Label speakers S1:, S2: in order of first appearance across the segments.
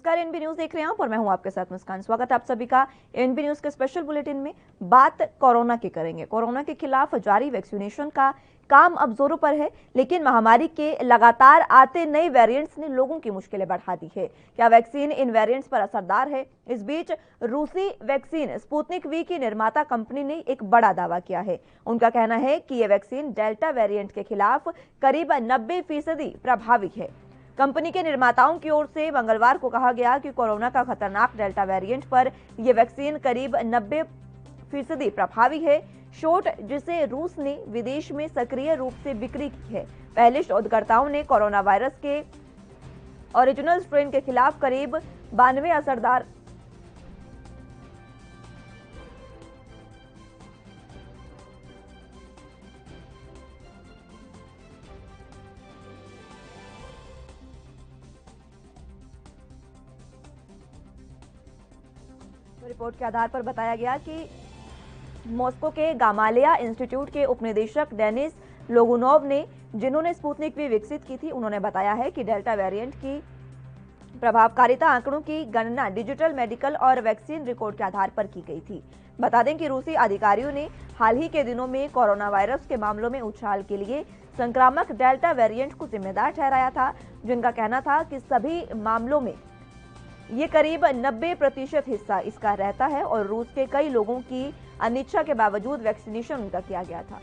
S1: नमस्कार, NB news देख रहे हैं आप और मैं हूं आपके साथ मुस्कान। स्वागत है आप सभी का एनबी न्यूज के स्पेशल बुलेटिन में। बात कोरोना की करेंगे। कोरोना के खिलाफ जारी वैक्सीनेशन का काम अब जोरों पर है, लेकिन महामारी के लगातार आते नए वेरिएंट्स ने लोगों की मुश्किलें बढ़ा दी है। क्या वैक्सीन इन वेरिएंट्स पर असरदार है? इस बीच रूसी वैक्सीन स्पुतनिक वी की निर्माता कंपनी ने एक बड़ा दावा किया है। उनका कहना है कि यह वैक्सीन डेल्टा वेरिएंट के खिलाफ करीब 90% प्रभावी है। कंपनी के निर्माताओं की ओर से मंगलवार को कहा गया कि कोरोना का खतरनाक डेल्टा वेरिएंट पर यह वैक्सीन करीब 90% प्रभावी है। शॉट जिसे रूस ने विदेश में सक्रिय रूप से बिक्री की है। पहले शोधकर्ताओं ने कोरोना वायरस के ओरिजिनल स्ट्रेन के खिलाफ करीब 92 असरदार रिपोर्ट के आधार पर बताया गया कि मॉस्को के गामालिया इंस्टीट्यूट के उपनिदेशक डेनिस लोगुनोव ने, जिन्होंने स्पुतनिक वी विकसित की थी, उन्होंने बताया है कि डेल्टा वेरिएंट की प्रभावकारिता आंकड़ों की गणना डिजिटल मेडिकल और वैक्सीन रिकॉर्ड के आधार पर की गई थी। बता दें कि रूसी अधिकारियों ने हाल ही के दिनों में कोरोना वायरस के मामलों में उछाल के लिए संक्रामक डेल्टा वेरिएंट को जिम्मेदार ठहराया था, जिनका कहना था कि सभी मामलों में ये करीब 90% हिस्सा इसका रहता है और रूस के कई लोगों की अनिच्छा के बावजूद वैक्सीनेशन उनका किया गया था।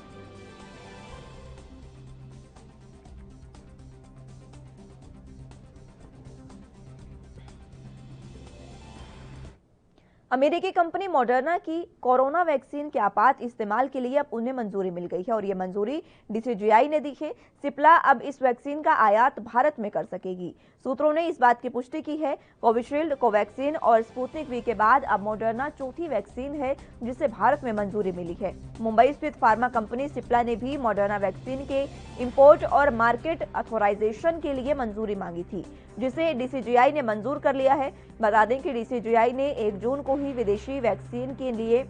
S1: अमेरिकी कंपनी मॉडर्ना की कोरोना वैक्सीन के आपात इस्तेमाल के लिए अब उन्हें मंजूरी मिल गई है और ये मंजूरी डीसीजीआई ने दी है। सिप्ला अब इस वैक्सीन का आयात भारत में कर सकेगी। सूत्रों ने इस बात की पुष्टि की है। कोविशील्ड, कोवैक्सीन और स्पुतनिक वी के बाद अब मॉडर्ना चौथी वैक्सीन है जिसे भारत में मंजूरी मिली है। मुंबई स्थित फार्मा कंपनी सिप्ला ने भी मॉडर्ना वैक्सीन के इंपोर्ट और मार्केट अथॉराइजेशन के लिए मंजूरी मांगी थी, जिसे डीसीजीआई ने मंजूर कर लिया है। बता दें कि डीसीजीआई ने 1 जून को ही विदेशी वैक्सीन के लिए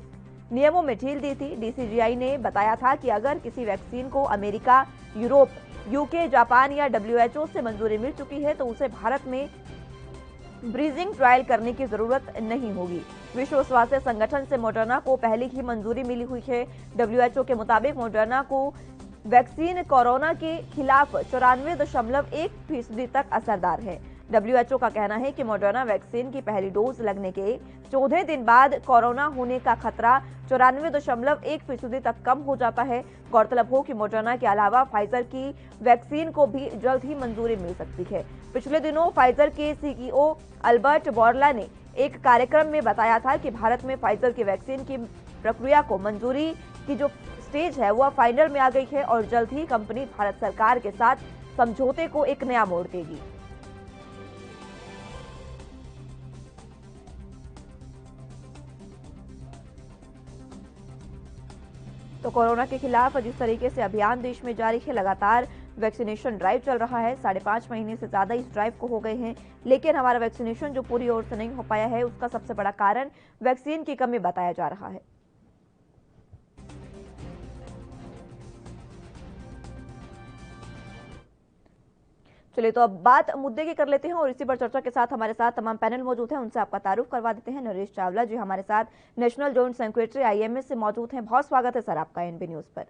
S1: नियमों में ढील दी थी। डीसीजीआई ने बताया था कि अगर किसी वैक्सीन को अमेरिका, यूरोप, यूके, जापान या डब्ल्यूएचओ से मंजूरी मिल चुकी है तो उसे भारत में ब्रीजिंग ट्रायल करने की जरूरत नहीं होगी। विश्व स्वास्थ्य संगठन से मॉडर्ना को पहले ही मंजूरी मिली हुई है। डब्ल्यूएचओ के मुताबिक मॉडर्ना को वैक्सीन कोरोना के खिलाफ 94.1% तक असरदार है। डब्ल्यूएचओ का कहना है कि मॉडर्ना वैक्सीन की पहली डोज लगने के 14 दिन बाद कोरोना होने का खतरा 94.1% तक कम हो जाता है। गौरतलब हो कि मॉडर्ना के अलावा फाइजर की वैक्सीन को भी जल्द ही मंजूरी मिल सकती है। पिछले दिनों फाइजर के सीईओ अल्बर्ट बोर्ला ने एक कार्यक्रम में बताया था कि भारत में फाइजर की वैक्सीन की प्रक्रिया को मंजूरी की जो स्टेज है वह फाइनल में आ गई है और जल्द ही कंपनी भारत सरकार के साथ समझौते को एक नया मोड़ देगी। तो कोरोना के खिलाफ जिस तरीके से अभियान देश में जारी है, लगातार वैक्सीनेशन ड्राइव चल रहा है। 5.5 महीने से ज्यादा इस ड्राइव को हो गए हैं, लेकिन हमारा वैक्सीनेशन जो पूरी ओर से नहीं हो पाया है, उसका सबसे बड़ा कारण वैक्सीन की कमी बताया जा रहा है। चलिए तो अब बात मुद्दे की कर लेते हैं और इसी पर चर्चा के साथ हमारे साथ तमाम पैनल मौजूद हैं। उनसे आपका तारुफ करवा देते हैं। नरेश चावला जी हमारे साथ नेशनल जॉइंट सेक्रेटरी आईएमए से मौजूद हैं। बहुत स्वागत है सर आपका एनबी न्यूज पर।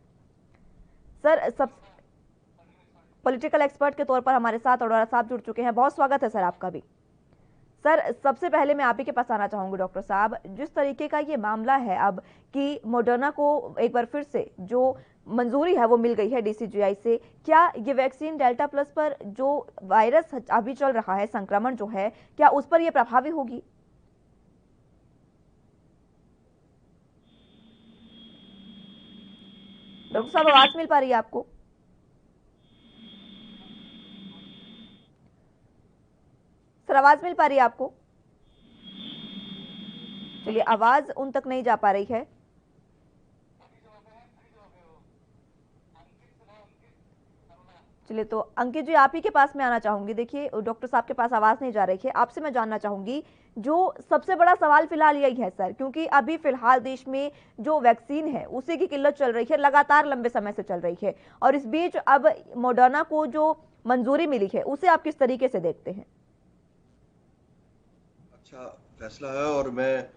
S1: सर, सब पॉलिटिकल एक्सपर्ट के तौर पर हमारे साथ अरोड़ा साहब जुड़ चुके हैं। बहुत स्वागत है सर आपका भी। सर, सबसे पहले मैं आप ही के पास आना चाहूंगी डॉक्टर साहब, जिस तरीके का ये मामला है अब कि मॉडर्ना को एक बार फिर से जो मंजूरी है वो मिल गई है डीसीजीआई से, क्या ये वैक्सीन डेल्टा प्लस पर जो वायरस अभी चल रहा है, संक्रमण जो है, क्या उस पर ये प्रभावी होगी? डॉक्टर साहब, आवाज मिल पा रही है आपको? सर, आवाज मिल पा रही है आपको? चलिए, आवाज उन तक नहीं जा पा रही है। चलिए तो अंकित जी, आप ही के पास मैं आना चाहूंगी। देखिए, डॉक्टर साहब के पास आवाज नहीं जा रही है। आपसे मैं जानना चाहूंगी, जो सबसे बड़ा सवाल फिलहाल यही है सर, क्योंकि अभी फिलहाल देश में जो वैक्सीन है उसी की किल्लत चल रही है, लगातार लंबे समय से चल रही है, और इस बीच अब मॉडर्ना को जो मंजूरी मिली है उसे आप किस तरीके से देखते हैं?
S2: अच्छा फैसला है और मैं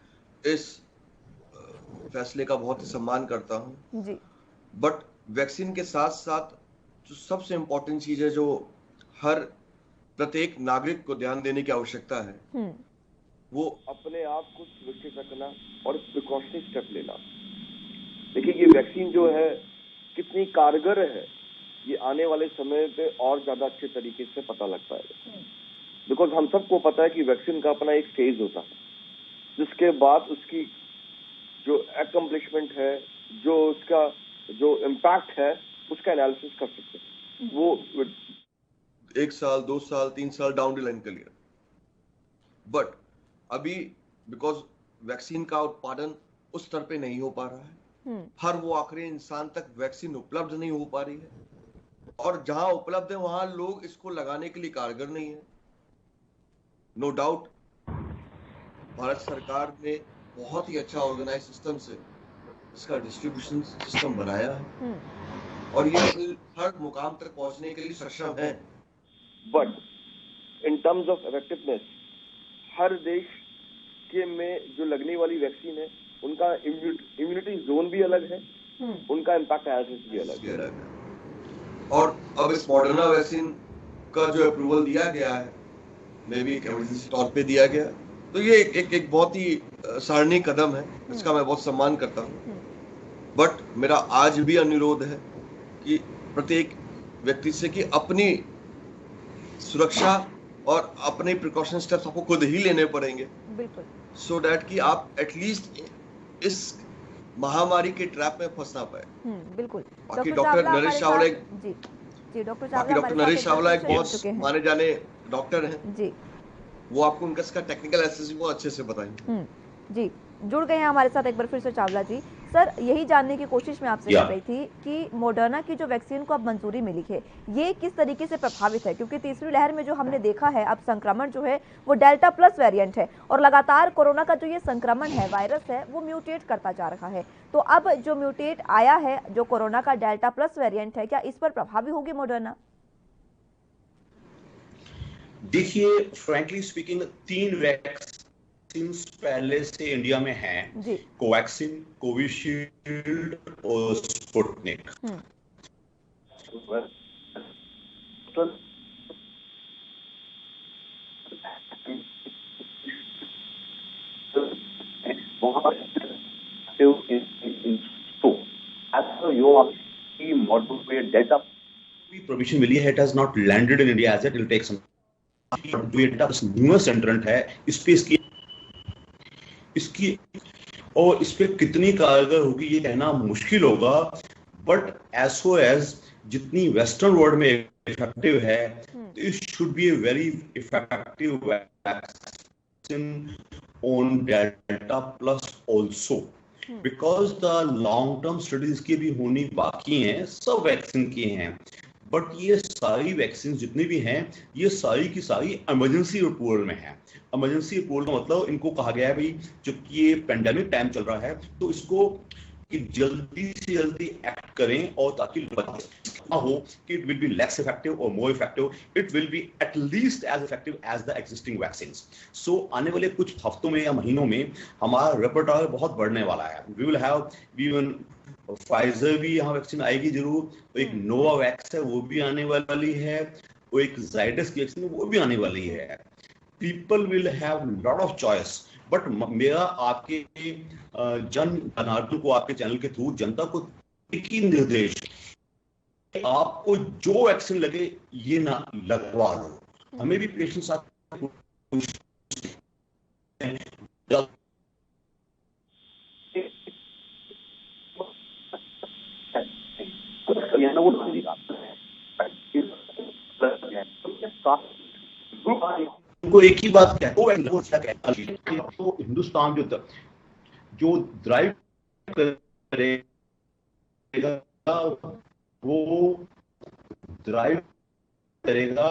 S2: इस फैसले का बहुत ही सम्मान करता हूँ।
S1: जी।
S2: बट वैक्सीन के साथ साथ जो सबसे इम्पोर्टेंट चीज है, जो हर प्रत्येक नागरिक को ध्यान देने की आवश्यकता है, वो अपने आप को सुरक्षित रखना और प्रिकॉशनरी स्टेप लेना। देखिए, ये वैक्सीन जो है कितनी कारगर है, ये आने वाले समय पे और ज्यादा अच्छे तरीके से पता लग पाएगा। बिकॉज हम सबको पता है कि वैक्सीन का अपना एक फेज होता है, जिसके बाद उसकी जो अकम्प्लिशमेंट है, जो उसका जो इम्पैक्ट है, उसका एनालिसिस कर सकते हैं। वो 1 साल, 2 साल, 3 साल डाउन द लाइन के लिए। बट अभी बिकॉज वैक्सीन का उत्पादन उस स्तर पे नहीं हो पा रहा है, हर वो आखिरी इंसान तक वैक्सीन उपलब्ध नहीं हो पा रही है, और जहां उपलब्ध है वहां लोग इसको लगाने के लिए कारगर नहीं है। नो डाउट भारत सरकार ने बहुत ही अच्छा ऑर्गेनाइज सिस्टम से इसका डिस्ट्रीब्यूशन सिस्टम बनाया है और ये हर मुकाम तक पहुंचने के लिए सक्षम है। But in terms of effectiveness, हर देश के में जो लगने वाली वैक्सीन है, उनका इम्यूनिटी जोन भी अलग है, उनका इम्पैक्ट एनालिसिस भी अलग है। और अब इस मॉडर्ना वैक्सीन का जो अप्रूवल दिया गया है, मे बी एक इमरजेंसी तौर पे दिया गया, तो ये एक बहुत ही सराहनीय कदम है, इसका मैं बहुत सम्मान करता हूँ। बट मेरा आज भी अनुरोध है कि प्रत्येक व्यक्ति से कि अपनी सुरक्षा और अपने प्रिकॉशन स्टेप्स आपको खुद ही लेने पड़ेंगे, बिल्कुल, सो दैट कि आप एटलीस्ट इस महामारी के ट्रैप में फंस ना पाए।
S1: बिल्कुल।
S2: बाकी डॉक्टर नरेश चावला
S1: एक
S2: बहुत माने जाने डॉक्टर हैं
S1: जी,
S2: वो आपको उनका इसका टेक्निकल एनालिसिस वो अच्छे से बताएंगे।
S1: जी, जुड़ गए हैं हमारे साथ एक बार फिर से चावला जी। सर, यही जानने की कोशिश मैं आपसे कर रही थी कि मॉडर्ना की जो वैक्सीन को अब मंजूरी मिली है, ये किस तरीके से प्रभावित है, क्योंकि तीसरी लहर में जो हमने देखा है, अब संक्रमण जो है वो डेल्टा प्लस वेरिएंट है और लगातार कोरोना का जो ये संक्रमण है, वायरस है, वो म्यूटेट करता जा रहा है। तो अब जो म्यूटेट आया है, जो कोरोना का डेल्टा प्लस वेरिएंट है, क्या इस पर प्रभावी होगी मॉडर्ना?
S3: देखिए, फ्रैंकली स्पीकिंग 3 वैक्सीन पहले से इंडिया में हैं, कोवैक्सीन, कोविशील्ड और स्पुतनिक। Provision मिली है, it has not landed in India as yet, it will take some newest एंट्रेंट है इस पे, इसकी और इस पे कितनी कारगर होगी ये कहना मुश्किल होगा, बट एसओ एज जितनी वेस्टर्न वर्ल्ड में इफेक्टिव है, it should be a very effective vaccine on delta plus also, because the long term studies की भी होनी बाकी हैं, सब वैक्सीन की हैं, बट ये सारी वैक्सीन जितनी भी हैं, ये सारी की सारी इमरजेंसी अप्रूवल में है। इमरजेंसी अप्रूवल का मतलब इनको कहा गया है भाई, जबकि ये पेंडेमिक टाइम चल रहा है, तो इसको कि जल्दी से जल्दी एक्ट करें, और ताकि ना हो कि it will be less effective और more effective, it will be at least as effective as the existing vaccines. So आने वाले कुछ हफ्तों में या महीनों में हमारा रेपर्टोयर बहुत बढ़ने वाला है। We will have even Pfizer भी यहाँ वैक्सीन आएगी जरूर, तो एक नोवावैक्स है वो भी आने वाली है, वो एक जाइडस की वैक्सीन वो भी आने वाली है। People will have lot of choice, but मेरा आपके जन जनार्दन को, आपके चैनल के थ्रू जनता को एक ही निर्देश, आपको जो वैक्सीन लगे ये ना लगवा लो। हमें भी पेशेंट्स उनको एक ही बात कहते, तो हिंदुस्तान जो ड्राइव करेगा वो ड्राइव करेगा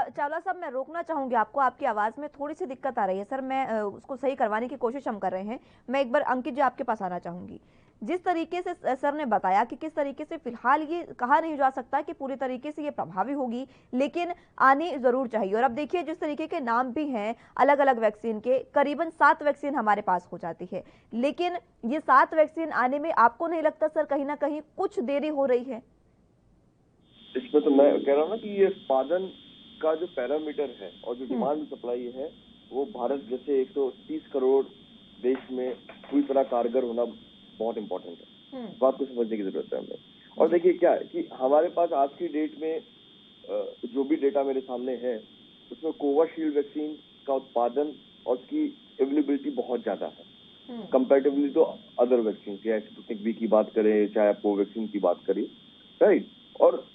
S1: चावला साहब, मैं रोकना चाहूंगी आपको, आपकी आवाज में थोड़ी सी दिक्कत आ रही है सर, मैं उसको सही करवाने की कोशिश हम कर रहे हैं। मैं एक बार अंकित जी आपके पास आना चाहूंगी। जिस तरीके से सर ने बताया कि किस तरीके से फिलहाल ये कहा नहीं जा सकता कि पूरी तरीके से ये प्रभावी होगी, लेकिन आनी जरूर चाहिए। और अब देखिए जिस तरीके के नाम भी हैं अलग अलग वैक्सीन के, करीबन 7 वैक्सीन हमारे पास हो जाती है, लेकिन ये 7 वैक्सीन आने में आपको नहीं लगता सर कहीं ना कहीं कुछ देरी हो रही है?
S4: इसमें तो मैं कह रहा हूँ ना कि ये उत्पादन का जो पैरामीटर है और जो डिमांड सप्लाई है, वो भारत जैसे 130 करोड़ देश में पूरी तरह कारगर होना बहुत इंपॉर्टेंट है। इस बात को समझने की जरूरत है हमें। और देखिए क्या है कि हमारे पास आज की डेट में जो भी डेटा मेरे सामने है, उसमें कोविशील्ड वैक्सीन का उत्पादन और उसकी अवेलेबिलिटी बहुत ज्यादा है कंपैरेटिवली टू अदर वैक्सीन, चाहे स्पुतनिक वी की बात करें, चाहे आप कोवैक्सीन की बात करें, राइट। और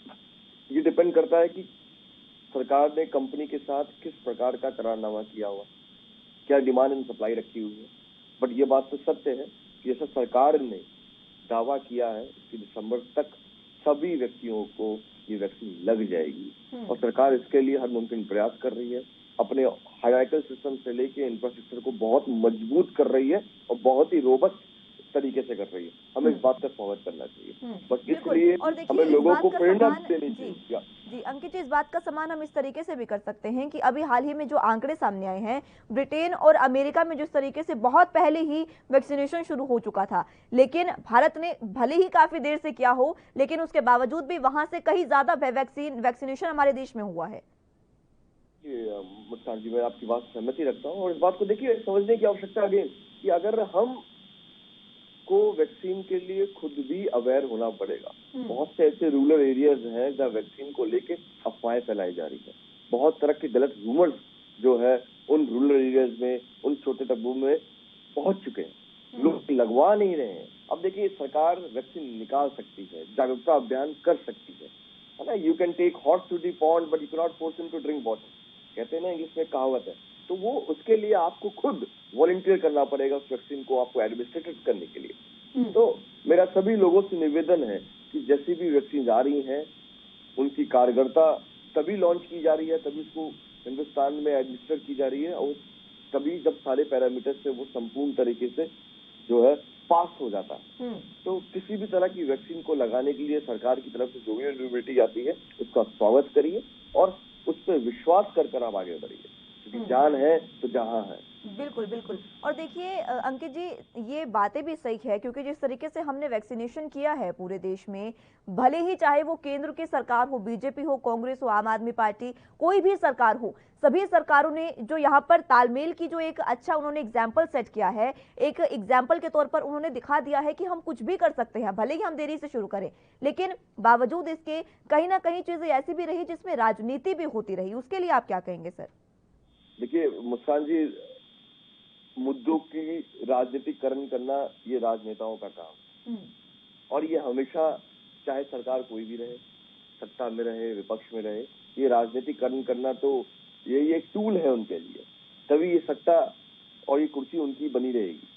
S4: ये डिपेंड करता है कि सरकार ने कंपनी के साथ किस प्रकार का करारनामा किया हुआ, क्या डिमांड एंड सप्लाई रखी हुई है। बट ये बात तो सत्य है कि जैसा सरकार ने दावा किया है कि दिसंबर तक सभी व्यक्तियों को ये वैक्सीन लग जाएगी, और सरकार इसके लिए हर मुमकिन प्रयास कर रही है। अपने हायरार्किकल सिस्टम से लेके इंफ्रास्ट्रक्चर को बहुत मजबूत कर रही है और बहुत ही रोबस्ट तरीके से कर रही है। हमें इस बात का स्वागत करना चाहिए, बस इसलिए हमें लोगों को प्रेरणा देनी चाहिए।
S1: जी अंकित जी, इस बात का सम्मान हम इस तरीके से भी कर सकते हैं कि अभी हाल ही में जो आंकड़े सामने आए हैं, ब्रिटेन और अमेरिका में जिस तरीके से बहुत पहले ही वैक्सीनेशन शुरू हो चुका था, लेकिन भारत ने भले ही काफी देर से किया हो, लेकिन उसके बावजूद भी वहां से कहीं ज्यादा वैक्सीनेशन हमारे देश में हुआ है।
S4: मुस्कान जी, मैं आपकी बात सहमति रखता हूँ, और इस बात को देखिए समझने की आवश्यकता अगेन कि अगर हम को वैक्सीन के लिए खुद भी अवेयर होना पड़ेगा। बहुत से ऐसे रूरल एरियाज हैं जहाँ वैक्सीन को लेके अफवाहें फैलाई जा रही है। बहुत तरह के गलत रूमर्स जो है उन रूरल एरियाज में, उन छोटे तब्बों में पहुंच चुके हैं, लोग लगवा नहीं रहे हैं। अब देखिए सरकार वैक्सीन निकाल सकती है, जागरूकता अभियान कर सकती है ना। You can take horse to the pond but you can not force him to drink water, कहते हैं ना इंग्लिश में कहावत है। तो वो उसके लिए आपको खुद वॉलंटियर करना पड़ेगा उस वैक्सीन को आपको एडमिनिस्ट्रेट करने के लिए। तो मेरा सभी लोगों से निवेदन है कि जैसी भी वैक्सीन आ रही हैं उनकी कारगरता तभी लॉन्च की जा रही है, तभी उसको हिंदुस्तान में एडमिनिस्टर की जा रही है, और तभी जब सारे पैरामीटर से वो संपूर्ण तरीके से जो है पास हो जाता है। तो किसी भी तरह की वैक्सीन को लगाने के लिए सरकार की तरफ से जो भी एलिजिबिलिटी आती है उसका स्वागत करिए और उस पर विश्वास कर आप आगे बढ़िए, क्योंकि जान है तो जहां है।
S1: बिल्कुल बिल्कुल। और देखिए अंकित जी, ये बातें भी सही है, क्योंकि जिस तरीके से हमने वैक्सीनेशन किया है पूरे देश में, भले ही चाहे वो केंद्र की सरकार हो, बीजेपी हो, कांग्रेस हो, आम आदमी पार्टी, कोई भी सरकार हो, सभी सरकारों ने जो यहाँ पर तालमेल की जो एक अच्छा उन्होंने एग्जाम्पल सेट किया है, एक एग्जाम्पल के तौर पर उन्होंने दिखा दिया है कि हम कुछ भी कर सकते हैं, भले ही हम देरी से शुरू करें, लेकिन बावजूद इसके कहीं ना कहीं चीजें ऐसी भी रही जिसमें राजनीति भी होती रही। उसके लिए आप क्या कहेंगे सर?
S4: देखिए मुस्कान जी, मुद्दों की राजनीतिकरण करना ये राजनेताओं का काम, और ये हमेशा चाहे सरकार कोई भी रहे, सत्ता में रहे, विपक्ष में रहे, ये राजनीतिकरण करना तो ये एक टूल है उनके लिए, तभी ये सत्ता और ये कुर्सी उनकी बनी रहेगी।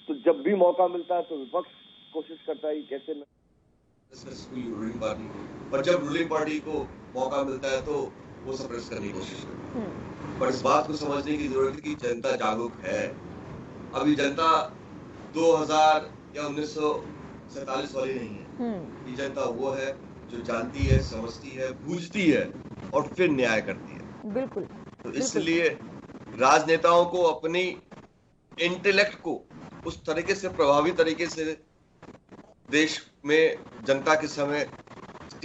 S4: तो जब भी मौका मिलता है तो विपक्ष कोशिश करता है कैसे
S2: रूलिंग पार्टी, पर जब रूलिंग पार्टी को मौका मिलता है तो वो सप्रेस करने की कोशिश करती है। पर इस बात को समझने की जरूरत है कि जनता जागरूक है। अभी जनता 2000 या 1947 वाली नहीं है। ये जनता वो है जो जानती है, समझती है, बूझती है और फिर न्याय करती है।
S1: बिल्कुल।
S2: तो इसलिए राजनेताओं को अपनी इंटेलेक्ट को उस तरीके से, प्रभावी तरीके से देश में जनता के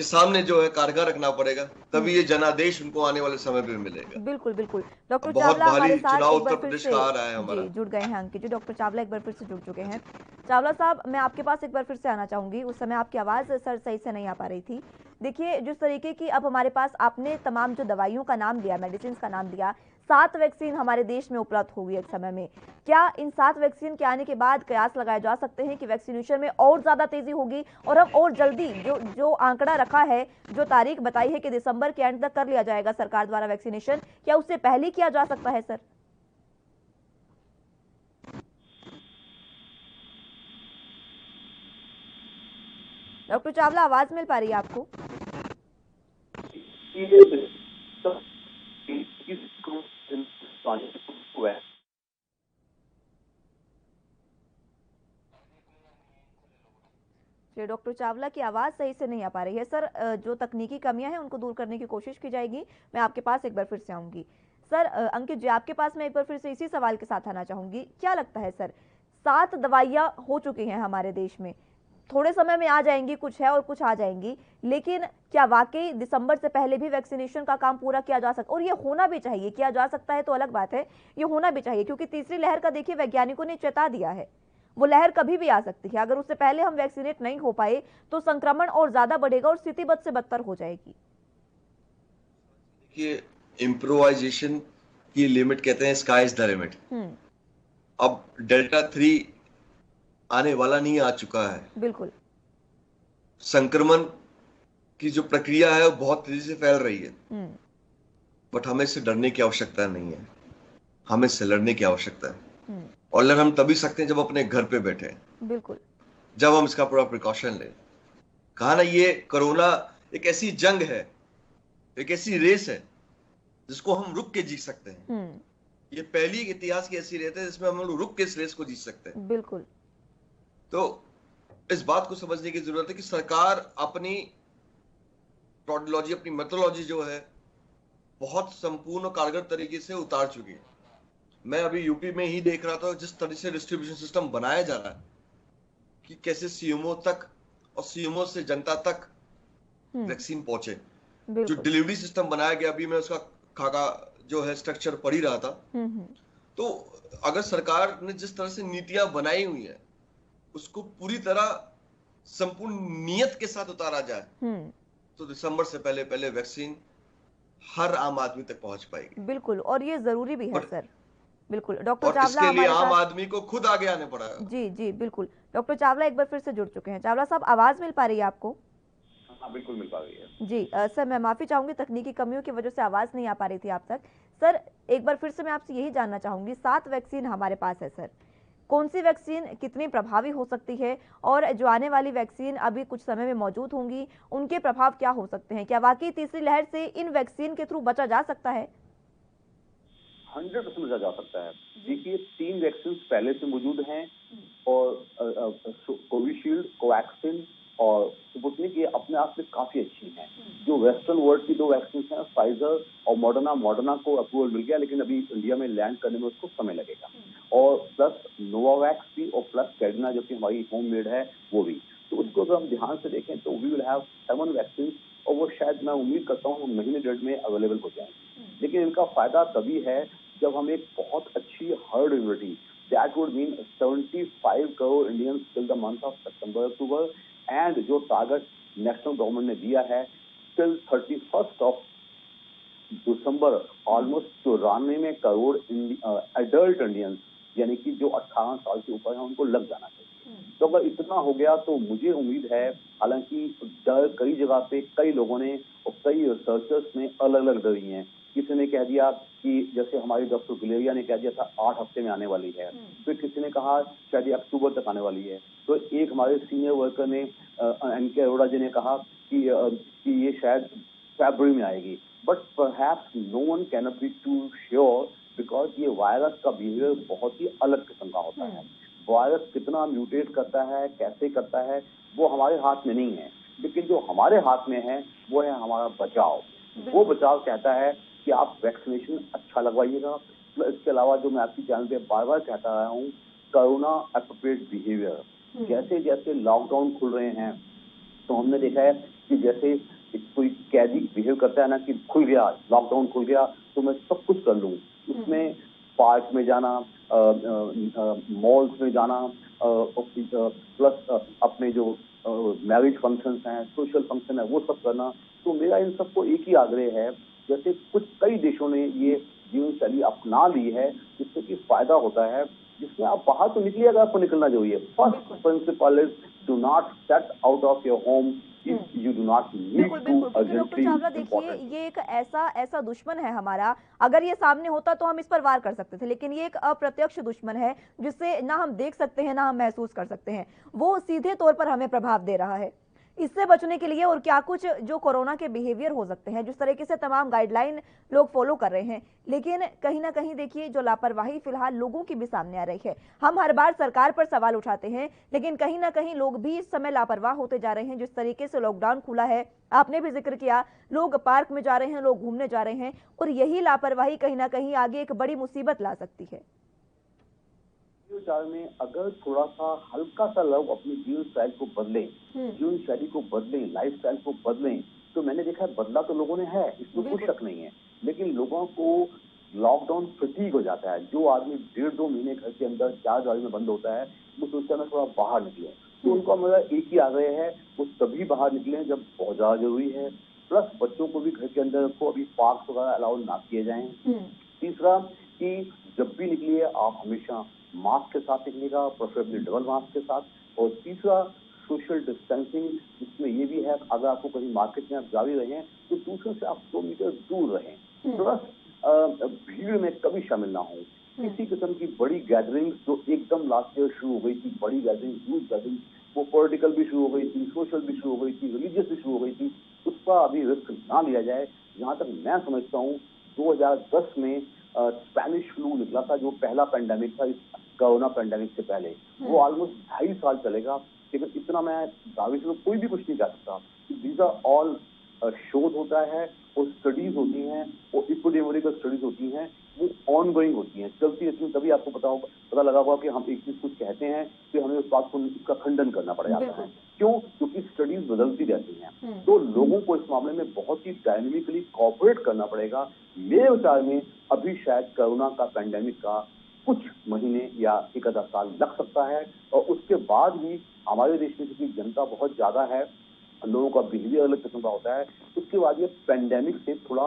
S2: सामने जो है कारगर रखना पड़ेगा, तभी ये जनादेश उनको आने वाले समय पे मिलेगा।
S1: बिल्कुल बिल्कुल। डॉक्टर
S2: बहुत
S1: चावला हमारे
S2: भारी
S1: साथ
S2: चुनाव
S1: एक बार
S2: उत्तर
S1: फिर
S2: प्रदेश
S1: से
S2: का आ रहा है हमारा।
S1: जी जुड़ गए हैं अंकित जी। डॉक्टर चावला एक बार फिर से जुड़ चुके हैं। चावला साहब, मैं आपके पास एक बार फिर से आना चाहूंगी, उस समय आपकी आवाज सर सही से नहीं आ पा रही थी। देखिए जिस तरीके की अब हमारे पास, आपने तमाम जो दवाइयों का नाम लिया, मेडिसिन का नाम लिया, 7 वैक्सीन हमारे देश में उपलब्ध होगी एक समय में। क्या इन 7 वैक्सीन के आने के बाद कयास लगाए जा सकते हैं कि वैक्सीनेशन में और ज्यादा तेजी होगी और हम और जल्दी जो आंकड़ा रखा है, जो तारीख बताई है कि दिसंबर के एंड तक कर लिया जाएगा सरकार द्वारा वैक्सीनेशन, क्या उससे पहले किया जा सकता है सर? डॉक्टर चावला, आवाज मिल पा रही है आपको? चलिए, डॉक्टर चावला की आवाज़ सही से नहीं आ पा रही है सर। जो तकनीकी कमियां हैं उनको दूर करने की कोशिश की जाएगी। मैं आपके पास एक बार फिर से आऊंगी सर। अंकित जी, आपके पास मैं एक बार फिर से इसी सवाल के साथ आना चाहूंगी। क्या लगता है सर, 7 दवाइयां हो चुकी हैं हमारे देश में, थोड़े समय में आ जाएंगी, कुछ है और कुछ आ जाएंगी, लेकिन क्या वाकई दिसंबर से पहले भी वैक्सीनेशन का काम पूरा किया जा सकता? और ये होना भी चाहिए, किया जा सकता है तो अलग बात है, ये होना भी चाहिए, क्योंकि तीसरी लहर का देखिए वैज्ञानिकों ने चेता दिया है, वो लहर कभी भी आ सकती है। अगर उससे पहले हम वैक्सीनेट नहीं हो पाए तो संक्रमण और ज्यादा बढ़ेगा और स्थिति बद से बदतर हो जाएगी।
S2: देखिए, इम्प्रोवाइजेशन की लिमिट कहते हैं स्काई इज द लिमिट। अब डेल्टा 3 आने वाला नहीं, आ चुका है।
S1: बिल्कुल।
S2: संक्रमण की जो प्रक्रिया है वो बहुत तेजी से फैल रही है, बट हमें इससे डरने की आवश्यकता नहीं है, हमें इससे लड़ने की आवश्यकता है। और लड़ हम तभी सकते हैं जब अपने घर पे बैठे हैं,
S1: बिल्कुल,
S2: जब हम इसका पूरा प्रिकॉशन लें। कहा ना, ये कोरोना एक ऐसी जंग है, एक ऐसी रेस है जिसको हम रुक के जीत सकते हैं। ये पहली इतिहास की ऐसी रेस है जिसमें हम लोग रुक के इस रेस को जीत सकते हैं।
S1: बिल्कुल।
S2: तो इस बात को समझने की जरूरत है कि सरकार अपनी प्रोडोलॉजी, अपनी मेथोडोलॉजी जो है बहुत संपूर्ण और कारगर तरीके से उतार चुकी है। मैं अभी यूपी में ही देख रहा था जिस तरह से डिस्ट्रीब्यूशन सिस्टम बनाया जा रहा है, कि कैसे सीएमओ तक और सीएमओ से जनता तक वैक्सीन पहुंचे। जो डिलीवरी सिस्टम बनाया गया, अभी मैं उसका खाका जो है स्ट्रक्चर पढ़ ही रहा था। तो अगर सरकार ने जिस तरह से नीतियां बनाई हुई है उसको पूरी तरह संपूर्ण नियत के साथ उतारा जाए तो दिसंबर से पहले पहले वैक्सीन हर आम आदमी तक पहुंच पाएगी।
S1: बिल्कुल, और ये जरूरी भी है सर। बिल्कुल, डॉक्टर
S2: और
S1: चावला
S2: इसके लिए
S1: हमारे
S2: आम
S1: साथ
S2: आदमी को खुद आगे आने पड़ा है।
S1: जी जी बिल्कुल। डॉक्टर चावला एक बार फिर से जुड़ चुके हैं। चावला साहब, आवाज मिल पा रही है आपको?
S4: हाँ, बिल्कुल मिल पा रही है
S1: जी सर, मैं माफी चाहूंगी, तकनीकी कमियों की वजह से आवाज नहीं आ पा रही थी आप तक। सर, एक बार फिर से मैं आपसे यही जानना चाहूंगी, 7 वैक्सीन हमारे पास है सर, कौन सी वैक्सीन कितनी प्रभावी हो सकती है, और जो आने वाली वैक्सीन अभी कुछ समय में मौजूद होंगी उनके प्रभाव क्या हो सकते हैं? क्या वाकई तीसरी लहर से इन वैक्सीन के थ्रू बचा जा सकता है?
S5: 100% बचा जा सकता है। देखिए, 3 वैक्सीन पहले से मौजूद हैं और कोविशील्ड, कोवैक्सिन और स्पुतनिक, ये अपने आप में काफी अच्छी हैं। जो वेस्टर्न वर्ल्ड की 2 वैक्सीन हैं, फाइजर और मॉडर्ना को अप्रूवल मिल गया, लेकिन अभी इंडिया में लैंड करने में उसको समय लगेगा। और प्लस नोवावैक्स भी और प्लस कैडिना जो कि हमारी होममेड है वो भी। तो उसको अगर हम ध्यान से देखें तो वी विल हैव 7 वैक्सीन, और वो शायद मैं उम्मीद करता हूँ महीने डेढ़ में अवेलेबल हो जाएंगे। लेकिन इनका फायदा तभी है जब हम एक बहुत अच्छी herd immunity, that would mean 75 crore Indians till the month of September October, and जो टारगेट नेशनल गवर्नमेंट ने दिया है till 31 of December, almost 94 crore adult Indians, यानी कि जो 18 साल से ऊपर है, उनको लग जाना चाहिए। तो अगर इतना हो गया तो मुझे उम्मीद है, हालांकि डर कई जगह पे कई लोगों ने और कई रिसर्चर्स ने अलग अलग डरी हैं। किसी ने कह दिया कि जैसे हमारी डॉक्टर गुलेरिया ने कह दिया था 8 हफ्ते में आने वाली है, फिर किसी ने कहा शायद अक्टूबर तक आने वाली है, तो एक हमारे सीनियर वर्कर ने एनके अरोड़ा जी ने कहा कि ये शायद फरवरी में आएगी। But perhaps no one can be to sure, because ये वायरस का बिहेवियर बहुत ही अलग किस्म का होता है। वायरस कितना म्यूटेट करता है, कैसे करता है, वो हमारे हाथ में नहीं है, लेकिन जो हमारे हाथ में है वो है हमारा बचाव। वो बचाव कहता है कि आप वैक्सीनेशन अच्छा लगवाइएगा। इसके अलावा जो मैं आपकी चैनल पे बार बार कहता रहा हूँ, कोरोना एप्रोप्रिएट बिहेवियर। जैसे जैसे लॉकडाउन खुल रहे हैं तो हमने देखा है कि जैसे कोई कैदी बिहेव करता है ना, कि खुल गया, लॉकडाउन खुल गया तो मैं सब कुछ कर लूँ। उसमें पार्क में जाना, मॉल्स में जाना, प्लस अपने जो मैरिज फंक्शंस हैं, सोशल फंक्शन है, वो सब करना। तो मेरा इन सबको एक ही आग्रह है, जैसे कई देशों ने ये जीवन शैली अपना ली है जिससे कि फायदा होता है, जिसमें आप बाहर तो निकलिए अगर आपको निकलना चाहिए। First principle is do not set out of your home if you do not need to
S1: doctor Chawla, देखिए ये एक ऐसा दुश्मन है हमारा, अगर ये सामने होता तो हम इस पर वार कर सकते थे, लेकिन ये एक अप्रत्यक्ष दुश्मन है जिससे ना हम देख सकते हैं ना हम महसूस कर सकते हैं, वो सीधे तौर पर हमें प्रभाव दे रहा है। इससे बचने के लिए और क्या कुछ जो कोरोना के बिहेवियर हो सकते हैं, जिस तरीके से तमाम गाइडलाइन लोग फॉलो कर रहे हैं, लेकिन कहीं ना कहीं देखिए जो लापरवाही फिलहाल लोगों की भी सामने आ रही है। हम हर बार सरकार पर सवाल उठाते हैं, लेकिन कहीं ना कहीं लोग भी इस समय लापरवाह होते जा रहे हैं। जिस तरीके से लॉकडाउन खुला है, आपने भी जिक्र किया, लोग पार्क में जा रहे हैं, लोग घूमने जा रहे हैं, और यही लापरवाही कहीं ना कहीं आगे एक बड़ी मुसीबत ला सकती है।
S5: चार में अगर थोड़ा सा हल्का सा लोग अपनी जीवन स्टाइल को बदलें, जीवन शैली को बदलें, लाइफ स्टाइल को बदलें, तो मैंने देखा है बदला तो लोगों ने है, इसमें कोई शक नहीं है। लेकिन लोगों को लॉकडाउन फटीग हो जाता है। जो आदमी 1.5-2 महीने घर के अंदर 4 दीवारी में बंद होता है, वो सोचता है मैं थोड़ा बाहर निकले, तो उनका मतलब एक ही आ गए है, वो तभी बाहर निकले जब बहुत ज्यादा जरूरी है। प्लस बच्चों को भी घर के अंदर रखो, अभी पार्क वगैरह अलाउ ना किए जाएं। तीसरा कि जब भी निकलिए आप हमेशा मास्क के साथ निकलेगा, प्रेफरेबली डबल मास्क के साथ। और तीसरा सोशल डिस्टेंसिंग, जिसमें ये भी है अगर आपको कहीं मार्केट में आप जा भी रहे हैं तो दूसरों से आप 2 मीटर दूर रहें। प्लस भीड़ में कभी शामिल ना हो। किसी किस्म की बड़ी गैदरिंग जो एकदम लास्ट ईयर शुरू हो गई थी, बड़ी गैदरिंग, ह्यूज गैदरिंग, वो पॉलिटिकल भी शुरू हो गई थी, सोशल भी शुरू हो गई थी, रिलीजियस भी शुरू हो गई थी, उसका अभी रिस्क ना लिया जाए। जहां तक मैं समझता हूँ 2010 में स्पेनिश फ्लू निकला था, जो पहला पेंडेमिक था इस कोरोना पेंडेमिक से पहले, वो ऑलमोस्ट 2.5 साल चलेगा। लेकिन इतना मैं दावे से कोई भी कुछ नहीं कर सकता। दीज आर ऑल शोध होता है और स्टडीज होती हैं, वो एपिडेमियोलॉजिकल स्टडीज होती हैं, वो ऑन गोइंग होती हैं, चलती रहती हैं। तभी आपको पता लगा होगा कि हम एक चीज कुछ कहते हैं कि हमें उस बात को उसका खंडन करना पड़ जाता है। क्यों? क्योंकि स्टडीज बदलती रहती हैं। तो लोगों को इस मामले में बहुत ही डायनेमिकली कोऑपरेट करना पड़ेगा। मेरे विचार में अभी शायद कोरोना का पेंडेमिक का कुछ महीने या 1-आधा साल लग सकता है, और उसके बाद भी हमारे देश में क्योंकि जनता बहुत ज्यादा है, लोगों का बिहेवियर अलग किस्म का होता है, उसके बाद ये पेंडेमिक से थोड़ा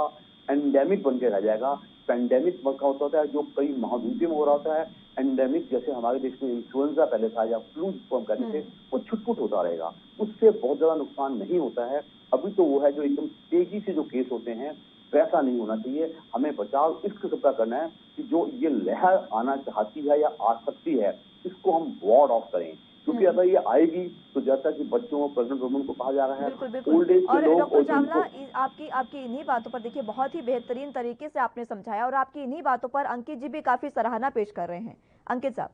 S5: एंडेमिक बन के रह जाएगा। पेंडेमिक का होता है जो कई महाद्वीपों में हो रहा होता है, एंडेमिक जैसे हमारे देश में इन्फ्लुएंजा पहले था या फ्लू जिसको हम कहते थे, वो छुटपुट होता रहेगा, उससे बहुत ज्यादा नुकसान नहीं होता है। अभी तो वो है जो एकदम तेजी से जो केस होते हैं, वैसा नहीं होना चाहिए। हमें बचाव इस किस्म का करना है कि जो ये लहर आना चाहती है या आ सकती है, इसको हम वार्ड ऑफ करें। क्योंकि अगर ये आएगी तो जैसा कि बच्चों और प्रेग्नेंट वुमेन को कहा जा रहा है,
S1: ओल्ड एज के लोग, डॉक्टर चावला आपकी इन्हीं बातों पर देखिए बहुत ही बेहतरीन तरीके से आपने समझाया, और आपकी इन्हीं बातों पर अंकित जी भी काफी सराहना पेश कर रहे हैं। अंकित साहब।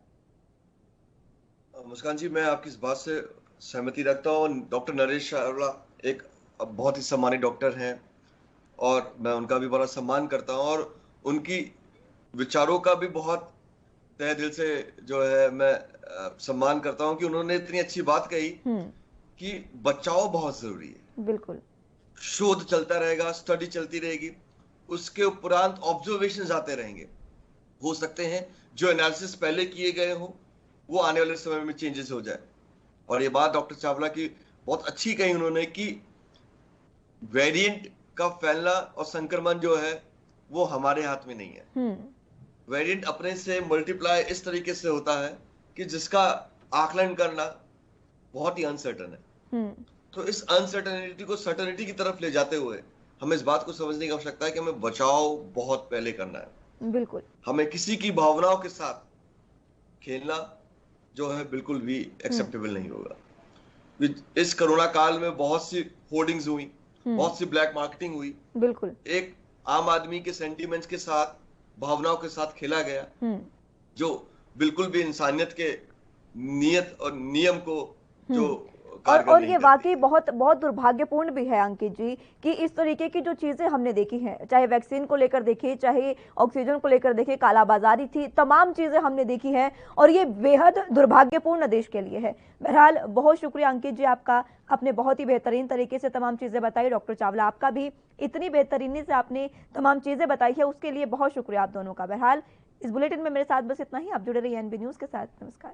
S2: मुस्कान जी, मैं आपकी इस बात से सहमति रखता हूँ। डॉक्टर नरेश चावला एक बहुत ही सम्मानित डॉक्टर हैं और मैं उनका भी बड़ा सम्मान करता हूँ, और उनकी विचारों का भी बहुत तहे दिल से जो है मैं सम्मान करता हूं कि उन्होंने इतनी अच्छी बात कही कि बचाव बहुत जरूरी है।
S1: बिल्कुल।
S2: शोध चलता रहेगा, स्टडी चलती रहेगी, उसके उपरांत ऑब्जर्वेशंस आते रहेंगे। हो सकते हैं जो एनालिसिस पहले किए गए हो वो आने वाले समय में चेंजेस हो जाए। और ये बात डॉक्टर चावला की बहुत अच्छी कही उन्होंने कि वेरिएंट का फैलना और संक्रमण जो है वो हमारे हाथ में नहीं है। वेरिएंट अपने से मल्टीप्लाई इस तरीके से होता है कि जिसका आकलन करना बहुत ही अनसर्टन है। तो इस अनसर्टनिटी को सर्टनिटी की तरफ ले जाते हुए हमें इस बात को समझने की आवश्यकता है कि हमें बचाव बहुत पहले करना है।
S1: बिल्कुल।
S2: हमें किसी की भावनाओं के साथ खेलना जो है बिल्कुल भी एक्सेप्टेबल नहीं होगा। इस कोरोना काल में बहुत सी होर्डिंग्स हुई, बहुत सी ब्लैक मार्केटिंग हुई।
S1: बिल्कुल।
S2: एक आम आदमी के सेंटिमेंट्स के साथ, भावनाओं के साथ खेला गया, जो बिल्कुल भी इंसानियत के नियत और नियम को जो
S1: और ये वाकई बहुत बहुत दुर्भाग्यपूर्ण भी है अंकित जी कि इस तरीके की जो चीजें हमने देखी हैं, चाहे वैक्सीन को लेकर देखें, चाहे ऑक्सीजन को लेकर देखें, कालाबाजारी थी, तमाम चीजें हमने देखी हैं, और ये बेहद दुर्भाग्यपूर्ण देश के लिए है। बहरहाल बहुत शुक्रिया अंकित जी आपका, आपने बहुत ही बेहतरीन तरीके से तमाम चीजें बताई। डॉक्टर चावला आपका भी इतनी बेहतरीनी से आपने तमाम चीजें बताई है, उसके लिए बहुत शुक्रिया आप दोनों का। बहरहाल इस बुलेटिन में मेरे साथ बस इतना ही। आप जुड़े रहिए एनबी न्यूज के साथ। नमस्कार।